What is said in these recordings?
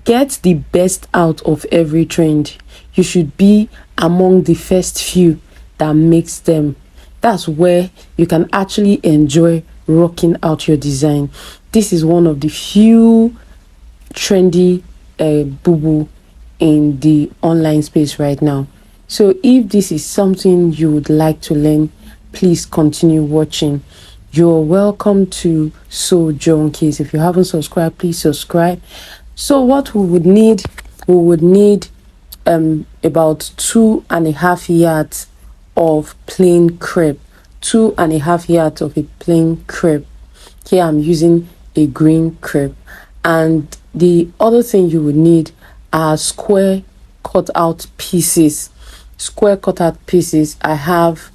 get the best out of every trend. You should be among the first few that makes them. That's where you can actually enjoy rocking out your design. This is one of the few trendy Bubu in the online space right now. So if this is something you would like to learn, please continue watching. You're welcome to Sew Junkies. If you haven't subscribed, please subscribe. So what we would need about 2.5 yards of plain crepe. 2.5 yards of a plain crepe. Here I'm using a green crepe. And the other thing you would need are square cut out pieces. I have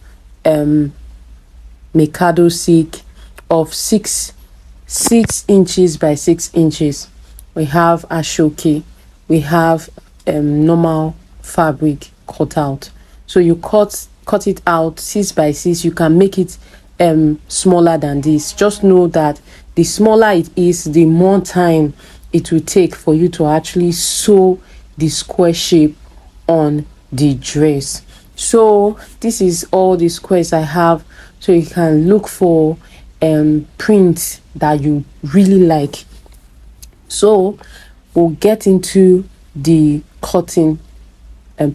Mikado silk of 6 inches by 6 inches. We have ashoke. We have normal fabric cut out. So you cut it out 6 by 6. You can make it smaller than this. Just know that the smaller it is, the more time it will take for you to actually sew the square shape on the dress. So this is all the squares I have, so you can look for prints that you really like. So we'll get into the cutting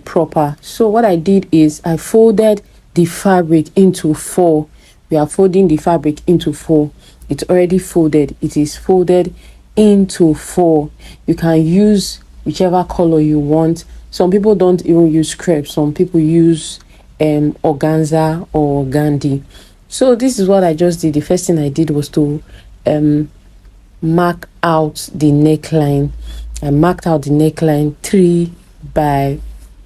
proper. So what I did is I folded the fabric into 4. We are folding the fabric into 4. It's already folded. It is folded into 4. You can use whichever color you want. Some people don't even use crepe. Some people use organza or gandhi. So this is what I just did. The first thing I did was to mark out the neckline. I marked out the neckline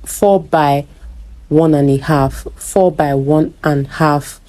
4 by 1.5, 4 by 1.5,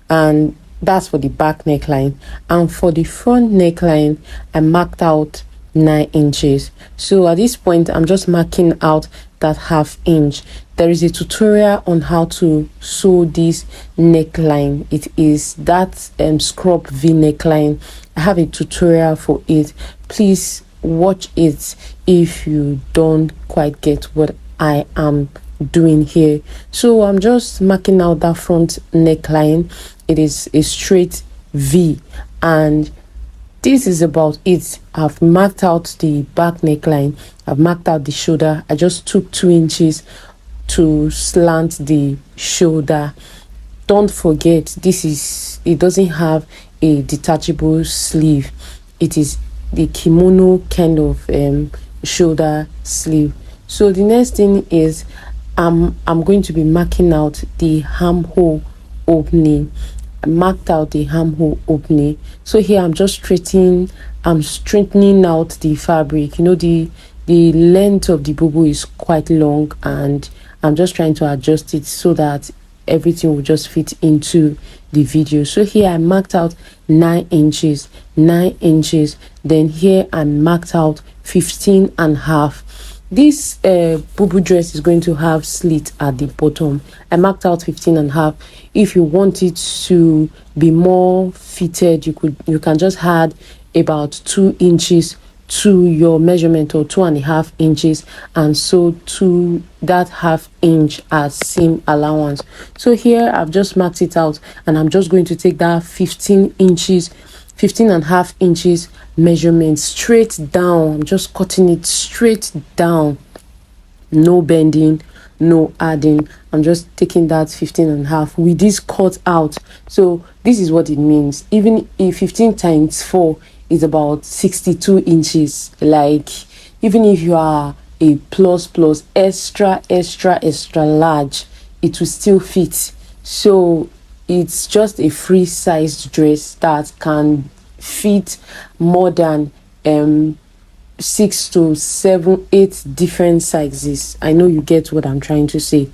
and that's for the back neckline. And for the front neckline, I marked out 9 inches. So at this point, I'm just marking out that 1/2 inch. There is a tutorial on how to sew this neckline. It is that scrub V neckline. I have a tutorial for it. Please watch it if you don't quite get what I am doing here. So I'm just marking out that front neckline. It is a straight V, and this is about it. I've marked out the back neckline. I've marked out the shoulder. I just took 2 inches to slant the shoulder. Don't forget, it doesn't have a detachable sleeve. It is the kimono kind of shoulder sleeve. So the next thing is I'm going to be marking out the armhole opening. I marked out the armhole opening. So here I'm just straightening out the fabric. You know, the length of the bubu is quite long, and I'm just trying to adjust it so that everything will just fit into the video. So here I marked out 9 inches. Then here I marked out 15.5. This bubu dress is going to have slit at the bottom. I marked out 15.5. If you want it to be more fitted, you can just add about 2 inches to your measurement, or 2.5 inches, and so to that 1/2 inch as seam allowance. So here I've just marked it out, and I'm just going to take that 15.5 inches measurement straight down. I'm just cutting it straight down, no bending, no adding. I'm just taking that 15.5 with this cut out. So this is what it means. Even if 15 times 4 is about 62 inches, like even if you are a plus extra large, it will still fit. So it's just a free sized dress that can fit more than 6 to 7, 8 different sizes. I know you get what I'm trying to say.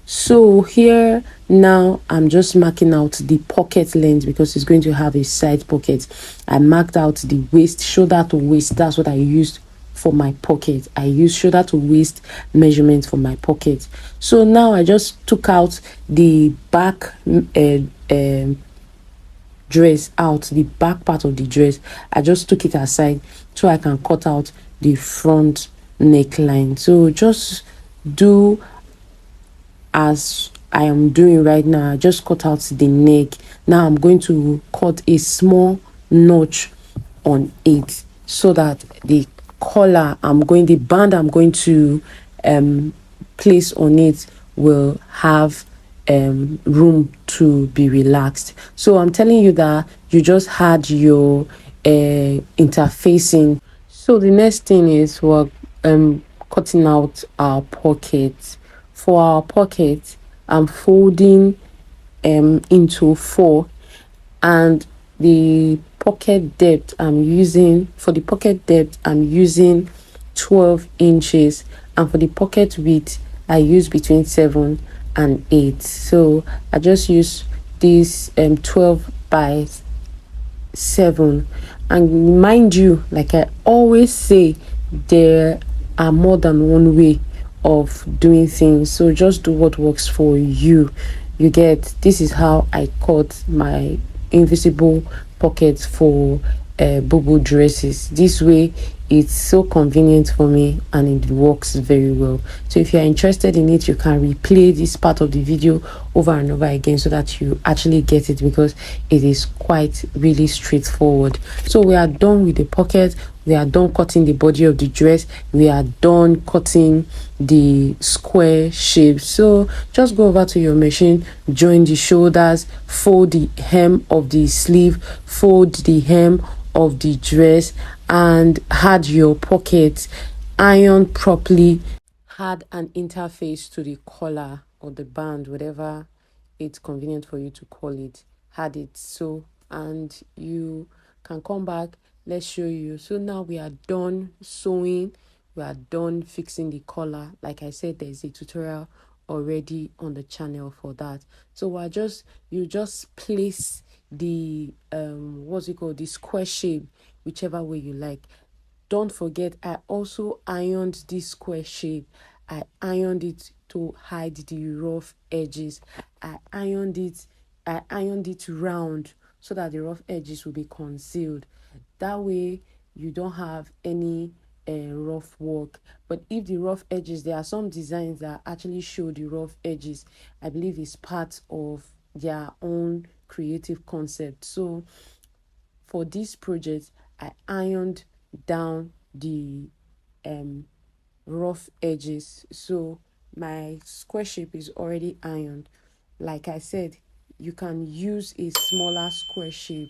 So here now I'm just marking out the pocket length, because it's going to have a side pocket. I marked out the waist, shoulder to waist. That's what I used for my pocket. I used shoulder to waist measurement for my pocket. So now I just took out the back dress out, the back part of the dress. I just took it aside so I can cut out the front neckline. So just do as I am doing right now. I just cut out the neck. Now I'm going to cut a small notch on it so that the the band I'm going to place on it will have room to be relaxed. So I'm telling you that you just had your interfacing. So the next thing is we're cutting out our pocket. For our pocket, I'm folding into four, and the pocket depth I'm using 12 inches, and for the pocket width I use between 7 and 8. So I just use this 12 by 7. And mind you, like I always say, there are more than one way of doing things, so just do what works for you. You get, this is how I cut my invisible pockets for Bubu dresses. This way it's so convenient for me and it works very well. So if you're interested in it, you can replay this part of the video over and over again so that you actually get it, because it is quite really straightforward. So we are done with the pocket, we are done cutting the body of the dress, we are done cutting the square shape. So just go over to your machine, join the shoulders, fold the hem of the sleeve, fold the hem of the dress, and add your pocket, iron properly, add an interface to the collar or the band, whatever it's convenient for you to call it. Add it, so, and you can come back. Let's show you. So now we are done sewing, we are done fixing the collar. Like I said, there's a tutorial already on the channel for that. So you just place the what's it called, the square shape, whichever way you like. Don't forget, I also ironed this square shape. I ironed it to hide the rough edges. I ironed it round so that the rough edges will be concealed. That way you don't have any rough work. But if the rough edges, there are some designs that actually show the rough edges. I believe it's part of their own creative concept. So for this project, I ironed down the rough edges. So my square shape is already ironed. Like I said, you can use a smaller square shape.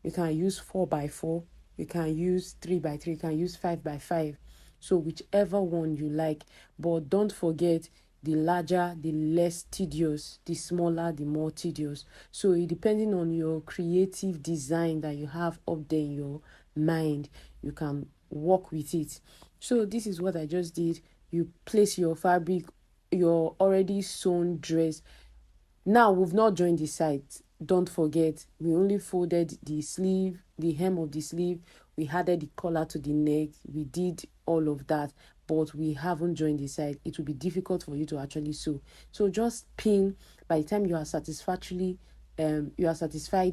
You can use 4 by 4, you can use 3 by 3, you can use 5 by 5. So whichever one you like, but don't forget, the larger the less tedious, the smaller the more tedious. So depending on your creative design that you have up there in your mind, you can work with it. So this is what I just did. You place your fabric, your already sewn dress. Now we've not joined the sides. Don't forget, we only folded the sleeve, the hem of the sleeve, we added the collar to the neck, we did all of that, but we haven't joined the side. It will be difficult for you to actually sew. So just pin. By the time you are satisfied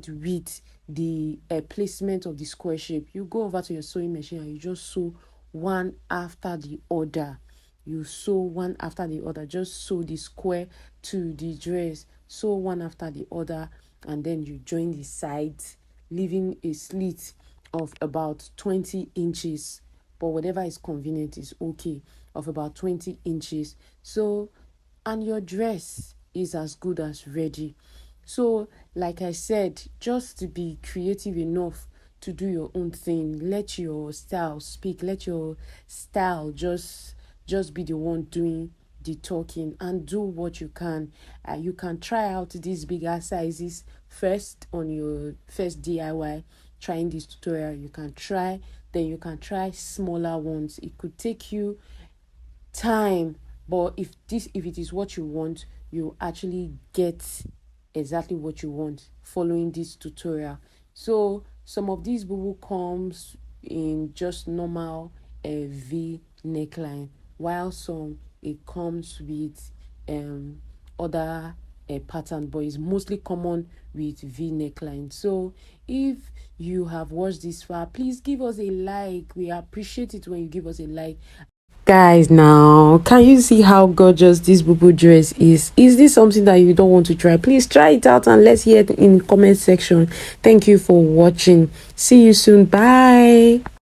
with the placement of the square shape, you go over to your sewing machine and you just sew one after the other. You sew one after the other. Just sew the square to the dress, sew one after the other, and then you join the sides, leaving a slit of about 20 inches, but whatever is convenient is okay, of about 20 inches. So, and your dress is as good as ready. So like I said, just to be creative enough to do your own thing, let your style speak, let your style just be the one doing the talking, and do what you can. You can try out these bigger sizes first on your first DIY trying this tutorial. You can try, then you can try smaller ones. It could take you time, but if it is what you want, you actually get exactly what you want following this tutorial. So some of these Bubu comes in just normal V neckline, while some it comes with other pattern, but it's mostly common with V neckline. So if you have watched this far, please give us a like. We appreciate it when you give us a like. Guys, now can you see how gorgeous this Bubu dress is this something that you don't want to try? Please try it out and let's hear it in comment section. Thank you for watching. See you soon. Bye.